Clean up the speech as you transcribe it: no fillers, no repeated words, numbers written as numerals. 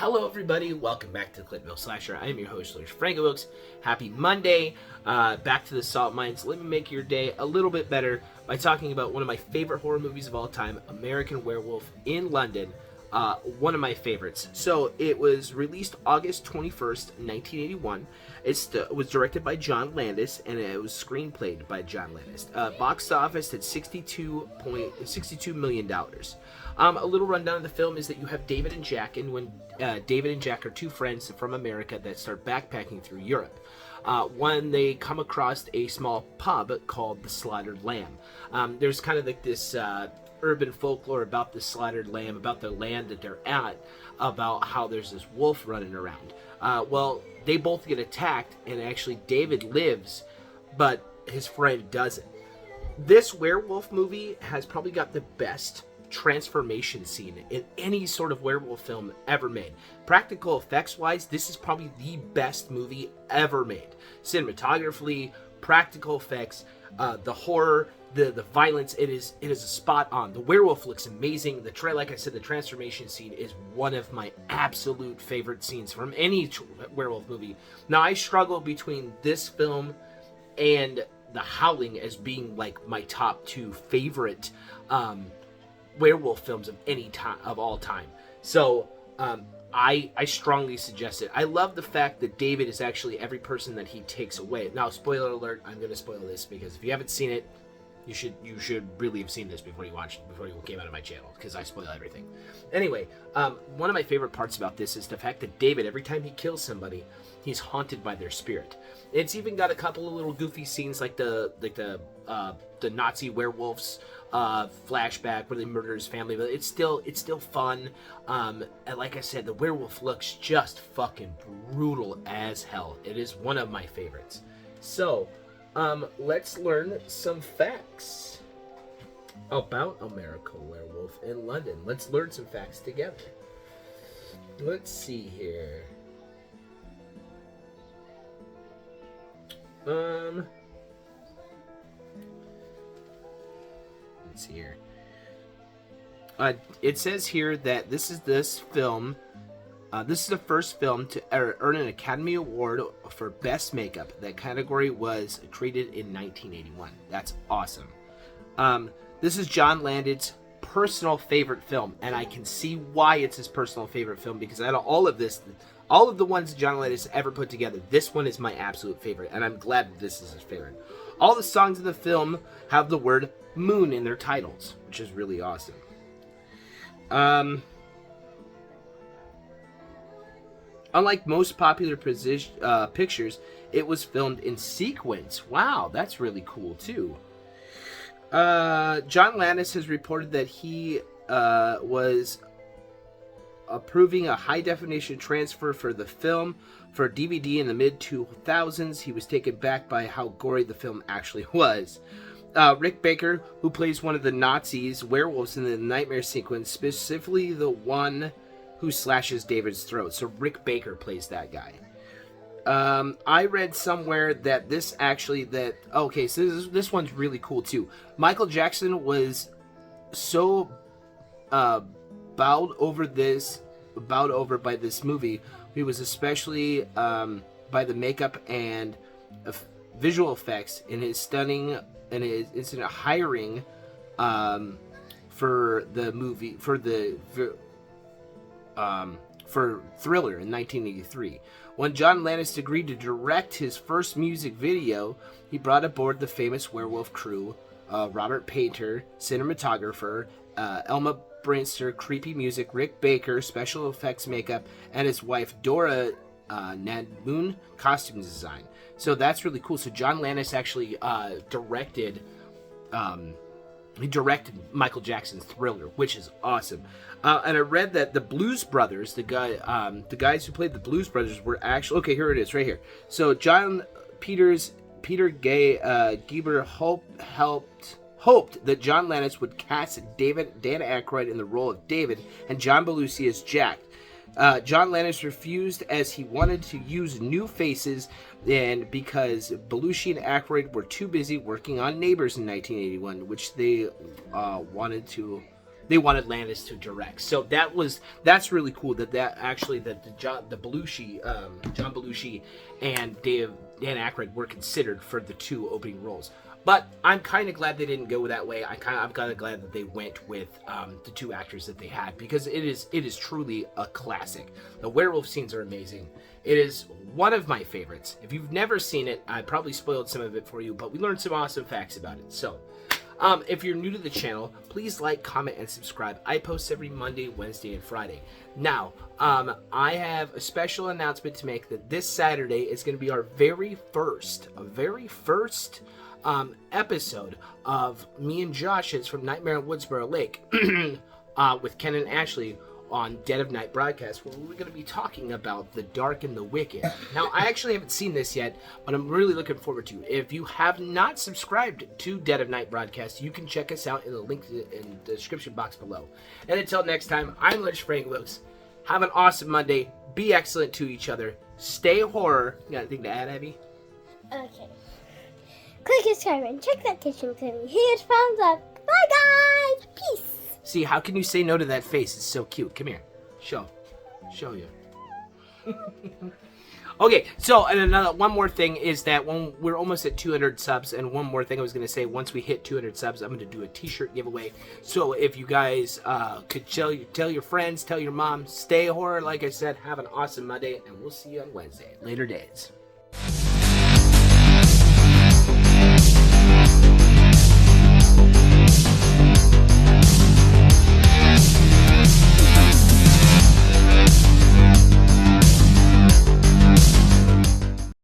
Hello everybody, welcome back to the Clintonville Slasher. I am your host, Luis Franco Wilkes. Happy Monday. Back to the salt mines. Let me make your day a little bit better by talking about one of my favorite horror movies of all time, American Werewolf in London. One of my favorites. So it was released August 21st, 1981. It was directed by John Landis, and it was screenplayed by John Landis. Box office at $62 million. A little rundown of the film is that you have David and Jack, and when David and Jack are two friends from America that start backpacking through Europe. When they come across a small pub called the Slaughtered Lamb. There's kind of like this urban folklore about the slaughtered lamb, about the land that they're at, about how there's this wolf running around. Well, they both get attacked, and actually David lives, but his friend doesn't. This werewolf movie has probably got the best transformation scene in any sort of werewolf film ever made. Practical effects wise, this is probably the best movie ever made. Cinematographically, practical effects, the horror, the violence, it is a spot on. The werewolf looks amazing. Like I said, the transformation scene is one of my absolute favorite scenes from any werewolf movie. Now, I struggle between this film and The Howling as being like my top two favorite werewolf films of any time, of all time. So I strongly suggest it. I love the fact that David is actually every person that he takes away. Now, spoiler alert, I'm going to spoil this because if you haven't seen it, you should really have seen this before you came out of my channel, because I spoil everything. Anyway, one of my favorite parts about this is the fact that David, every time he kills somebody, he's haunted by their spirit. It's even got a couple of little goofy scenes like the Nazi werewolves flashback where they murder his family, but it's still fun. And like I said, the werewolf looks just fucking brutal as hell. It is one of my favorites. So let's learn some facts about American Werewolf in London. Let's learn some facts together. Let's see here. Let's see here. It says here that this is the first film to earn an Academy Award for Best Makeup. That category was created in 1981. That's awesome. This is John Landis' personal favorite film, and I can see why it's his personal favorite film, because out of all of the ones John Landis ever put together, this one is my absolute favorite, and I'm glad that this is his favorite. All the songs in the film have the word moon in their titles, which is really awesome. Unlike most popular pictures, it was filmed in sequence. Wow, that's really cool too. John Landis has reported that he was approving a high-definition transfer for the film for DVD in the mid-2000s. He was taken back by how gory the film actually was. Rick Baker, who plays one of the Nazis werewolves in the nightmare sequence, specifically the one who slashes David's throat. So Rick Baker plays that guy. I read somewhere that this one's really cool too. Michael Jackson was so bowed over by this movie. He was especially by the makeup and visual effects in his stunning and his instant hiring for the movie for Thriller in 1983. When John Landis agreed to direct his first music video, he brought aboard the famous werewolf crew, Robert Painter, cinematographer, Elma Brinster, creepy music, Rick Baker, special effects makeup, and his wife Dora Nadmoon, costume design. So that's really cool. So John Landis actually directed Michael Jackson's Thriller, which is awesome. And I read that the Blues Brothers, the guys who played the Blues Brothers were actually... Okay, here it is, right here. So Peter Gieber hoped that John Landis would cast Dan Aykroyd in the role of David and John Belushi as Jack. John Landis refused as he wanted to use new faces, and because Belushi and Aykroyd were too busy working on Neighbors in 1981, which they wanted to they wanted Landis to direct. So that's really cool that John Belushi and Dan Aykroyd were considered for the 2 opening roles. But I'm kind of glad they didn't go that way. I'm kind of glad that they went with the 2 actors that they had, because it is truly a classic. The werewolf scenes are amazing. It is one of my favorites. If you've never seen it, I probably spoiled some of it for you, but we learned some awesome facts about it. So, if you're new to the channel, please like, comment, and subscribe. I post every Monday, Wednesday, and Friday. Now, I have a special announcement to make that this Saturday is going to be our very first episode of me and Josh's from Nightmare on Woodsboro Lake with Ken and Ashley on Dead of Night broadcast, where we're going to be talking about The Dark and the Wicked. Now, I actually haven't seen this yet, but I'm really looking forward to it. If you have not subscribed to Dead of Night broadcast, you can check us out in the link in the description box below. And until next time, I'm Lynch Frank Wilkes. Have an awesome Monday. Be excellent to each other. Stay horror. You got anything to add, Abby? Okay. Click subscribe and check that kitchen thing. Huge thumbs up. Bye, guys. Peace. See, how can you say no to that face? It's so cute. Come here. Show you. Okay, so and one more thing is that when we're almost at 200 subs, and one more thing I was going to say, once we hit 200 subs, I'm going to do a t-shirt giveaway. So if you guys could tell your friends, tell your mom, stay horror, like I said, have an awesome Monday, and we'll see you on Wednesday. Later days.